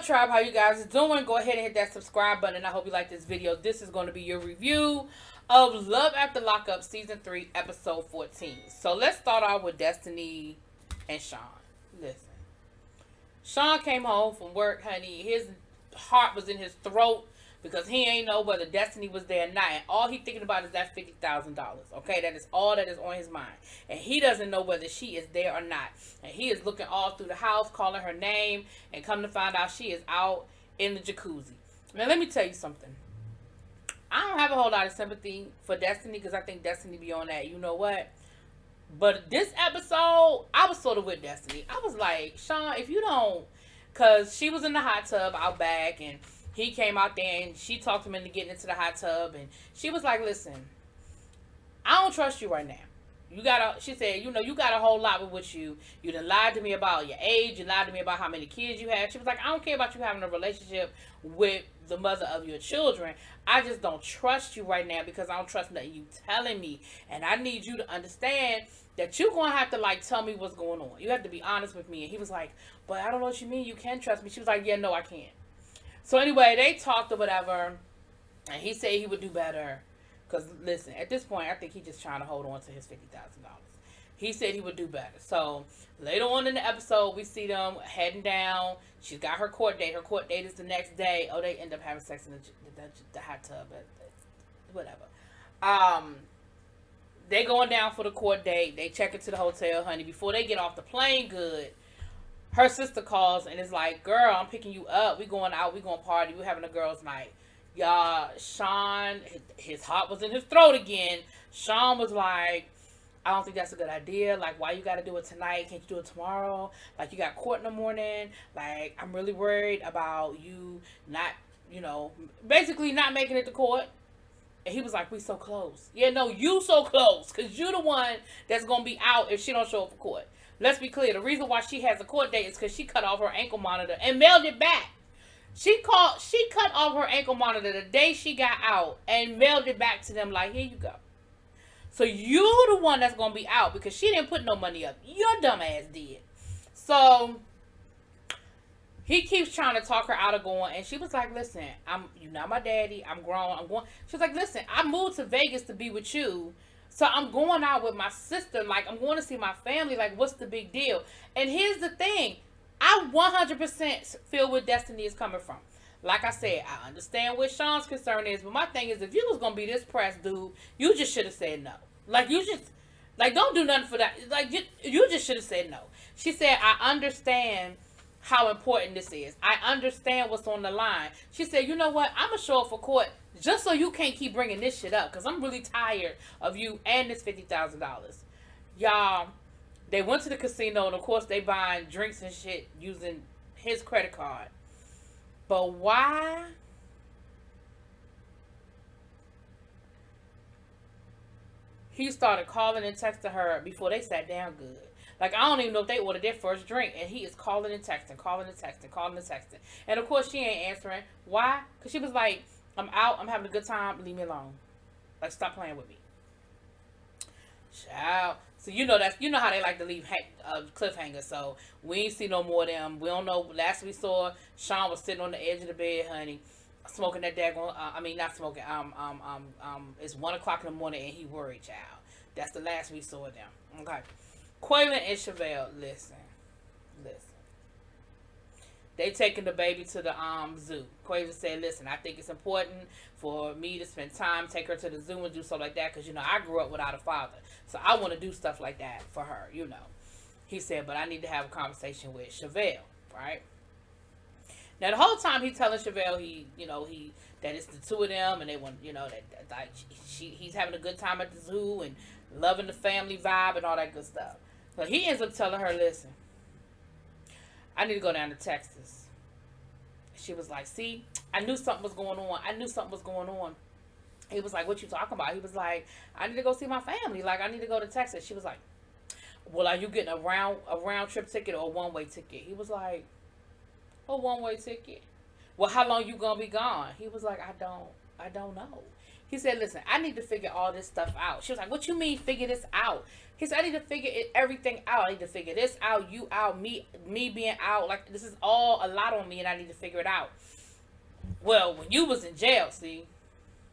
Tribe? How you guys doing? Go ahead and hit that subscribe button. I hope you like this video. This is going to be your review of Love After Lockup Season 3, Episode 14. So let's start off with Destiny and Sean. Listen. Sean came home from work, honey. His heart was in his throat because he ain't know whether Destiny was there or not. And all he thinking about is that $50,000. Okay, that is all that is on his mind. And he doesn't know whether she is there or not. And he is looking all through the house, calling her name, and come to find out she is out in the jacuzzi. Now, let me tell you something. I don't have a whole lot of sympathy for Destiny because I think Destiny be on that, you know what? But this episode, I was sort of with Destiny. I was like, Sean, if you don't, because she was in the hot tub out back, and he came out there, and she talked him into getting into the hot tub, and she was like, listen, I don't trust you right now. She said, you got a whole lot with what you done lied to me about your age, you lied to me about how many kids you had. She was like, I don't care about you having a relationship with the mother of your children. I just don't trust you right now because I don't trust nothing you telling me. And I need you to understand that you're going to have to, like, tell me what's going on. You have to be honest with me. And he was like, but I don't know what you mean. You can trust me. She was like, yeah, no, I can't. So anyway, they talked or whatever. And he said he would do better. Because, listen, at this point, I think he's just trying to hold on to his $50,000. He said he would do better. So, later on in the episode, we see them heading down. She's got her court date. Her court date is the next day. Oh, they end up having sex in the hot tub. But whatever. They going down for the court date. They check into the hotel, honey. Before they get off the plane, good. Her sister calls and is like, girl, I'm picking you up. We going out. We going to party. We having a girls' night. Y'all, Sean, his heart was in his throat again. Sean was like, I don't think that's a good idea. Like, why you got to do it tonight? Can't you do it tomorrow? Like, you got court in the morning. Like, I'm really worried about you not, basically not making it to court. And he was like, we so close. Yeah, no, you so close. Because you the one that's going to be out if she don't show up for court. Let's be clear. The reason why she has a court date is because she cut off her ankle monitor and mailed it back. She cut off her ankle monitor the day she got out and mailed it back to them like, here you go. So you the one that's going to be out because she didn't put no money up. Your dumb ass did. So he keeps trying to talk her out of going, and she was like, listen, you're not my daddy. I'm grown. I'm going. She was like, listen, I moved to Vegas to be with you. So I'm going out with my sister. Like, I'm going to see my family. Like, what's the big deal? And here's the thing. I 100% feel where Destiny is coming from. Like I said, I understand what Sean's concern is, but my thing is, if you was going to be this pressed, dude, you just should have said no. Like, don't do nothing for that. Like, you just should have said no. She said, I understand how important this is. I understand what's on the line. She said, you know what? I'm going to show up for court just so you can't keep bringing this shit up because I'm really tired of you and this $50,000. Y'all, they went to the casino, and of course they buying drinks and shit using his credit card. But why? He started calling and texting her before they sat down good. Like, I don't even know if they ordered their first drink, and he is calling and texting. And of course she ain't answering. Why? Because she was like, I'm out, I'm having a good time, leave me alone. Like, stop playing with me. Child. So you know how they like to leave cliffhangers. So we ain't see no more of them. We don't know. Last we saw, Sean was sitting on the edge of the bed, honey, smoking that daggone. Not smoking. It's 1:00 in the morning, and he worried, child. That's the last we saw of them. Okay. Quaylon and Chevelle, listen. They taking the baby to the zoo. Quaylon said, listen, I think it's important for me to spend time, take her to the zoo and do stuff like that. Because, I grew up without a father. So I want to do stuff like that for her, He said, but I need to have a conversation with Chevelle, right? Now, the whole time he's telling Chevelle that it's the two of them. And they want, that he's having a good time at the zoo and loving the family vibe and all that good stuff. So he ends up telling her, listen, I need to go down to Texas. She was like, see, I knew something was going on. He was like, what you talking about? He was like, I need to go see my family. Like, I need to go to Texas. She was like, well, are you getting a round trip ticket or a one-way ticket? He was like, a one-way ticket. Well, how long you gonna be gone? He was like, I don't know. He said, listen, I need to figure all this stuff out. She was like, what you mean figure this out? He said, I need to figure everything out. I need to figure this out, you out, me being out. Like, this is all a lot on me, and I need to figure it out. Well, when you was in jail,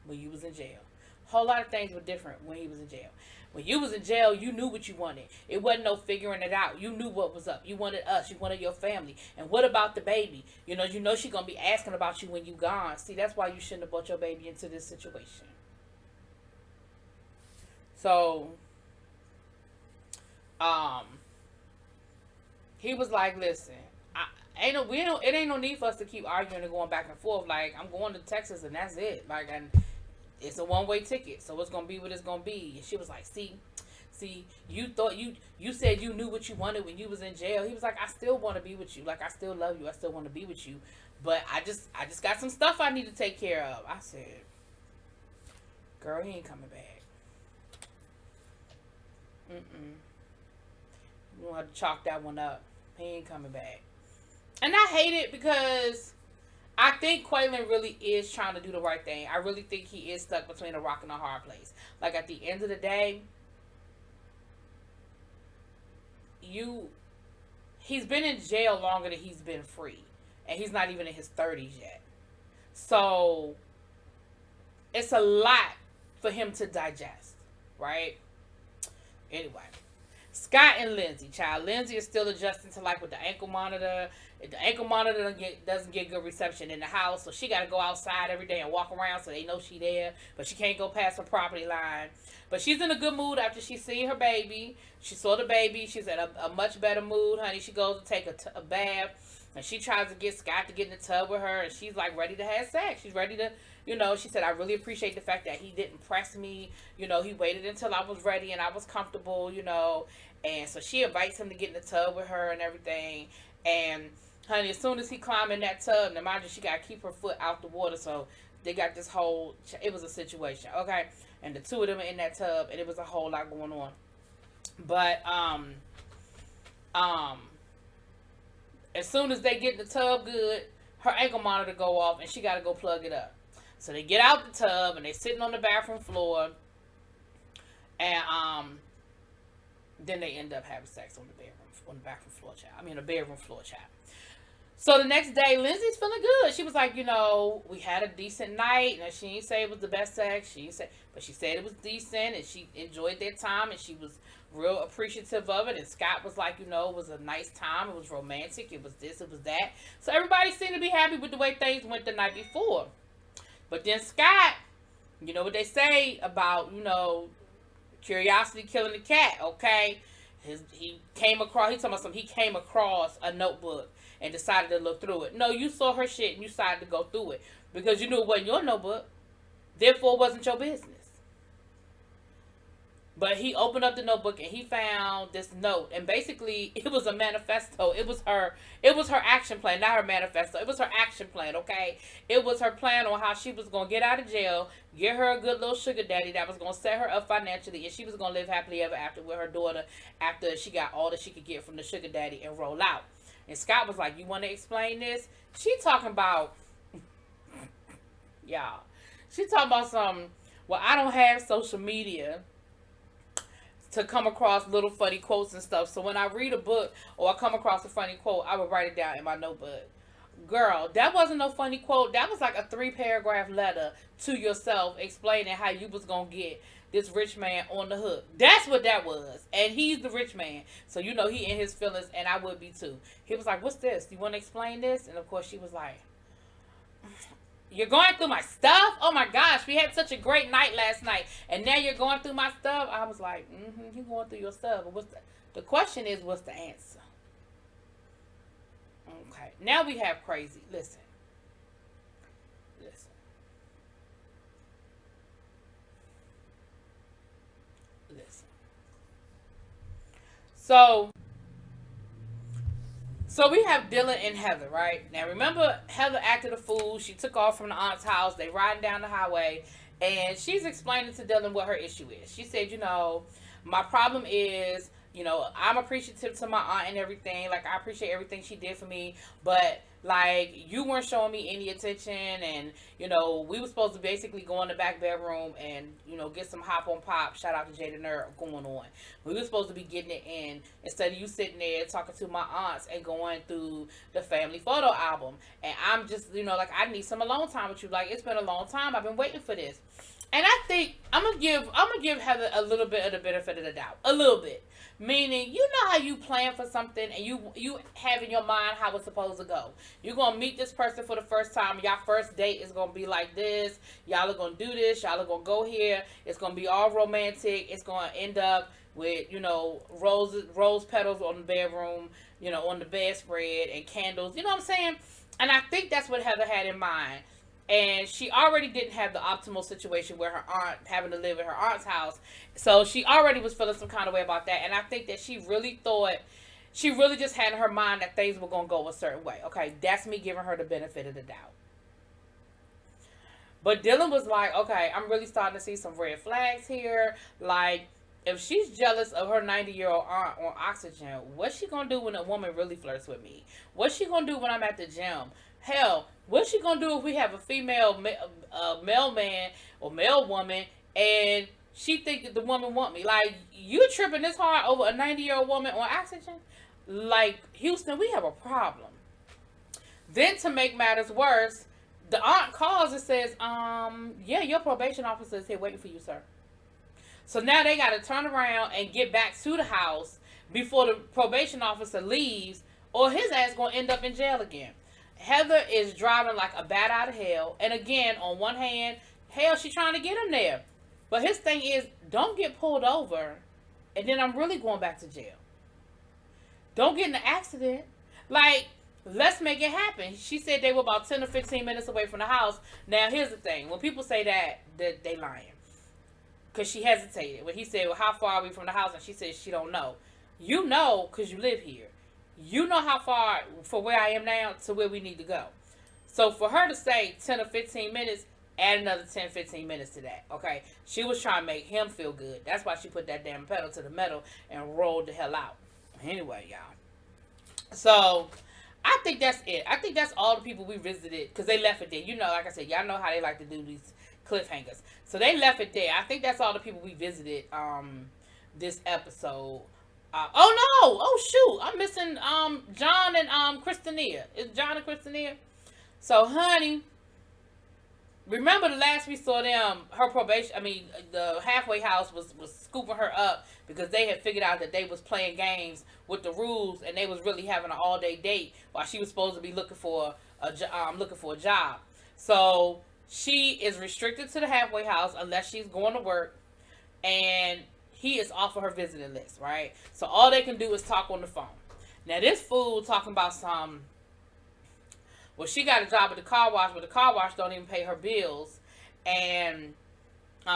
when you was in jail, a whole lot of things were different when he was in jail. When you was in jail, you knew what you wanted. It wasn't no figuring it out. You knew what was up. You wanted us. You wanted your family. And what about the baby? You know she's going to be asking about you when you gone. See, that's why you shouldn't have brought your baby into this situation. So, he was like, listen, it ain't no need for us to keep arguing and going back and forth. Like, I'm going to Texas and that's it. Like, and it's a one-way ticket, so it's gonna be what it's gonna be. And she was like, see, you thought you said you knew what you wanted when you was in jail. He was like, I still want to be with you. Like, I still love you. I still want to be with you. But I just got some stuff I need to take care of. I said, girl, he ain't coming back. You gonna have to chalk that one up. He ain't coming back. And I hate it because I think Quaylen really is trying to do the right thing. I really think he is stuck between a rock and a hard place. Like, at the end of the day, he's been in jail longer than he's been free. And he's not even in his 30s yet. So, it's a lot for him to digest, right? Anyway, Scott and Lindsay, child. Lindsay is still adjusting to life with the ankle monitor. The ankle monitor doesn't get good reception in the house, so she got to go outside every day and walk around so they know she there, but she can't go past her property line. But she's in a good mood after she seen her baby. She saw the baby. She's in a much better mood, honey. She goes to take a bath, and she tries to get Scott to get in the tub with her, and she's like ready to have sex. She's ready to, she said, I really appreciate the fact that he didn't press me. He waited until I was ready and I was comfortable, and so she invites him to get in the tub with her and everything. And honey, as soon as he climbed in that tub, now mind you, she got to keep her foot out the water, so they got this whole, it was a situation, okay? And the two of them are in that tub, and it was a whole lot going on. But, as soon as they get in the tub good, her ankle monitor go off, and she got to go plug it up. So they get out the tub, and they sitting on the bathroom floor, and, then they end up having sex on the bathroom floor, child. I mean, the bedroom floor, child. So the next day, Lindsay's feeling good. She was like, we had a decent night. Now, she didn't say it was the best sex. But she said it was decent, and she enjoyed that time, and she was real appreciative of it. And Scott was like, it was a nice time. It was romantic. It was this. It was that. So everybody seemed to be happy with the way things went the night before. But then Scott, you know what they say about, curiosity killing the cat, okay? He came across a notebook and decided to look through it. No, you saw her shit and you decided to go through it because you knew it wasn't your notebook. Therefore, it wasn't your business. But he opened up the notebook and he found this note, and basically it was a manifesto. It was her action plan, not her manifesto. It was her action plan, okay? It was her plan on how she was gonna get out of jail, get her a good little sugar daddy that was gonna set her up financially, and she was gonna live happily ever after with her daughter after she got all that she could get from the sugar daddy and roll out. And Scott was like, "You want to explain this?" She talking about, y'all. She talking about some. Well, I don't have social media to come across little funny quotes and stuff. So when I read a book or I come across a funny quote, I would write it down in my notebook. Girl, that wasn't no funny quote. That was like a 3-paragraph letter to yourself explaining how you was going to get this rich man on the hook. That's what that was. And he's the rich man. So, he in his feelings, and I would be too. He was like, "What's this? You want to explain this?" And of course she was like, "You're going through my stuff? Oh my gosh, we had such a great night last night, and now you're going through my stuff?" I was like, you're going through your stuff. But the question is, what's the answer? Okay, now we have crazy. Listen. So we have Dylan and Heather, right? Now, remember, Heather acted a fool. She took off from the aunt's house. They riding down the highway, and she's explaining to Dylan what her issue is. She said, my problem is You know, I'm appreciative to my aunt and everything. Like, I appreciate everything she did for me. But, like, you weren't showing me any attention. And, you know, we were supposed to basically go in the back bedroom and, you know, get some hop on pop. Shout out to Jada Nerd going on. We were supposed to be getting it in instead of you sitting there talking to my aunts and going through the family photo album. And I'm just, you know, like, I need some alone time with you. Like, it's been a long time. I've been waiting for this. And I think I'm gonna give Heather a little bit of the benefit of the doubt. A little bit. Meaning, you know how you plan for something and you have in your mind how it's supposed to go. You're going to meet this person for the first time. Your first date is going to be like this. Y'all are going to do this. Y'all are going to go here. It's going to be all romantic. It's going to end up with, you know, rose petals on the bedroom, you know, on the bedspread and candles. You know what I'm saying? And I think that's what Heather had in mind. And she already didn't have the optimal situation where her aunt having to live in her aunt's house. So she already was feeling some kind of way about that. And I think that she really just had in her mind that things were going to go a certain way. Okay, that's me giving her the benefit of the doubt. But Dylan was like, okay, I'm really starting to see some red flags here. Like, if she's jealous of her 90-year-old aunt on oxygen, what's she going to do when a woman really flirts with me? What's she going to do when I'm at the gym? Hell, what's she going to do if we have a female mailman or male woman and she think that the woman want me? Like, you tripping this hard over a 90-year-old woman on oxygen? Like, Houston, we have a problem. Then to make matters worse, the aunt calls and says, yeah, your probation officer is here waiting for you, sir. So now they got to turn around and get back to the house before the probation officer leaves, or his ass going to end up in jail again. Heather is driving like a bat out of hell. And again, on one hand, hell, she's trying to get him there. But his thing is, don't get pulled over and then I'm really going back to jail. Don't get in an accident. Like, let's make it happen. She said they were about 10 or 15 minutes away from the house. Now, here's the thing. When people say that they lying. Because she hesitated. When he said, well, how far are we from the house? And she said she don't know. You know because you live here. You know how far from where I am now to where we need to go. So for her to say 10 or 15 minutes, add another 10, 15 minutes to that. Okay? She was trying to make him feel good. That's why she put that damn pedal to the metal and rolled the hell out. Anyway, y'all. So, I think that's it. I think that's all the people we visited. Because they left it there. You know, like I said, y'all know how they like to do these cliffhangers. So, they left it there. I think that's all the people we visited this episode. Oh shoot, I'm missing John and Christina. It's John and Christina. So honey, remember the last we saw them, her the halfway house was scooping her up because they had figured out that they was playing games with the rules and they was really having an all day date while she was supposed to be looking for a job. So she is restricted to the halfway house unless she's going to work, and he is off of her visiting list, right? So all they can do is talk on the phone. Now this fool talking about she got a job at the car wash, but the car wash don't even pay her bills. And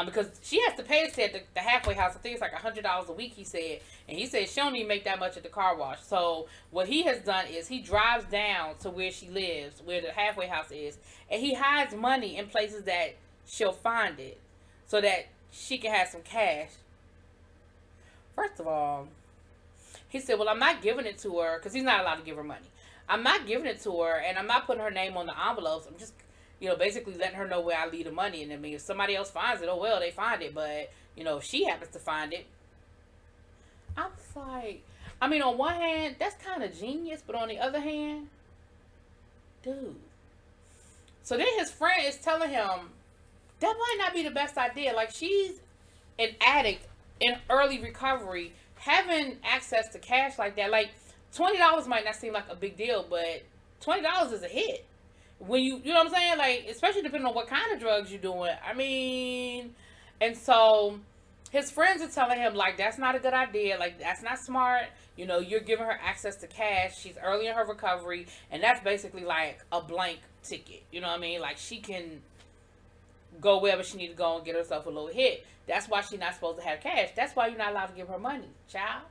because she has to pay it at the halfway house, I think it's like $100 a week, he said. And he said she don't even make that much at the car wash. So what he has done is he drives down to where she lives, where the halfway house is, and he hides money in places that she'll find it so that she can have some cash. First of all, he said, well, I'm not giving it to her because he's not allowed to give her money. I'm not giving it to her, and I'm not putting her name on the envelopes. I'm just, basically letting her know where I leave the money. And I mean, if somebody else finds it, oh, well, they find it. But, if she happens to find it, I was like, on one hand, that's kind of genius. But on the other hand, dude. So then his friend is telling him, that might not be the best idea. Like, she's an addict in early recovery, having access to cash like that, like $20 might not seem like a big deal, but $20 is a hit. When you know what I'm saying? Like, especially depending on what kind of drugs you're doing. And so his friends are telling him, like, that's not a good idea. Like, that's not smart. You're giving her access to cash. She's early in her recovery, and that's basically like a blank ticket. You know what I mean? Like, she can go wherever she needs to go and get herself a little hit. That's why she's not supposed to have cash. That's why you're not allowed to give her money, child.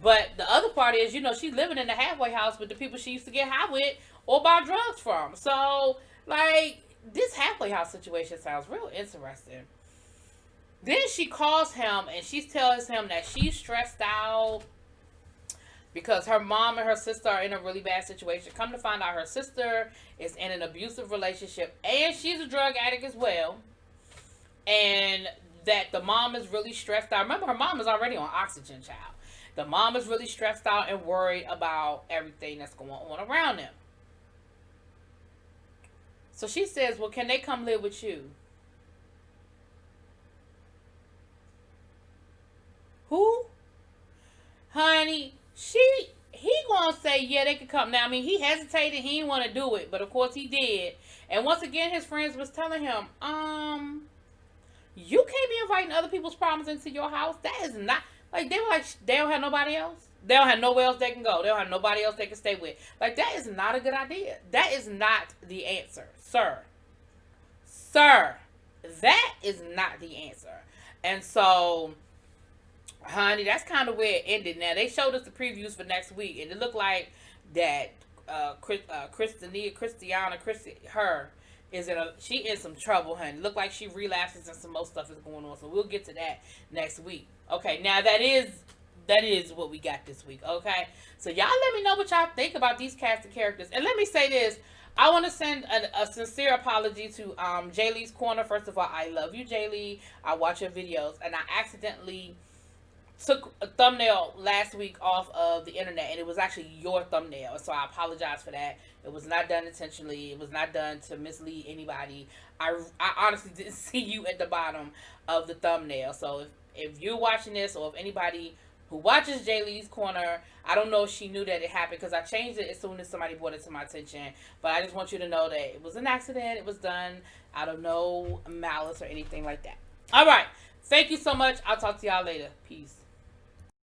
But the other part is, she's living in the halfway house with the people she used to get high with or buy drugs from. So, like, this halfway house situation sounds real interesting. Then she calls him and she tells him that she's stressed out because her mom and her sister are in a really bad situation. Come to find out, her sister is in an abusive relationship and she's a drug addict as well. And that the mom is really stressed out. Remember, her mom is already on oxygen, child. The mom is really stressed out and worried about everything that's going on around them. So she says, well, can they come live with you? Who? Honey, he gonna say, yeah, they could come. Now, I mean, he hesitated. He didn't want to do it. But, of course, he did. And once again, his friends was telling him, you can't be inviting other people's problems into your house. That is not, like, they were like, they don't have nobody else. They don't have nowhere else they can go. They don't have nobody else they can stay with. Like, that is not a good idea. That is not the answer, sir. Sir, that is not the answer. And so, honey, that's kind of where it ended. Now, they showed us the previews for next week, and it looked like that she in some trouble, honey. Look like she relapses and some more stuff is going on. So we'll get to that next week. Okay, now that is what we got this week. Okay, so y'all let me know what y'all think about these cast of characters. And let me say this. I want to send a sincere apology to Jaylee's Corner. First of all, I love you, Jaylee. I watch your videos, and I accidentally took a thumbnail last week off of the internet, and it was actually your thumbnail. So I apologize for that. It was not done intentionally. It was not done to mislead anybody. I honestly didn't see you at the bottom of the thumbnail. So if you're watching this, or if anybody who watches Jaylee's Corner, I don't know if she knew that it happened, because I changed it as soon as somebody brought it to my attention. But I just want you to know that it was an accident. It was done out of no malice or anything like that. All right. Thank you so much. I'll talk to y'all later. Peace.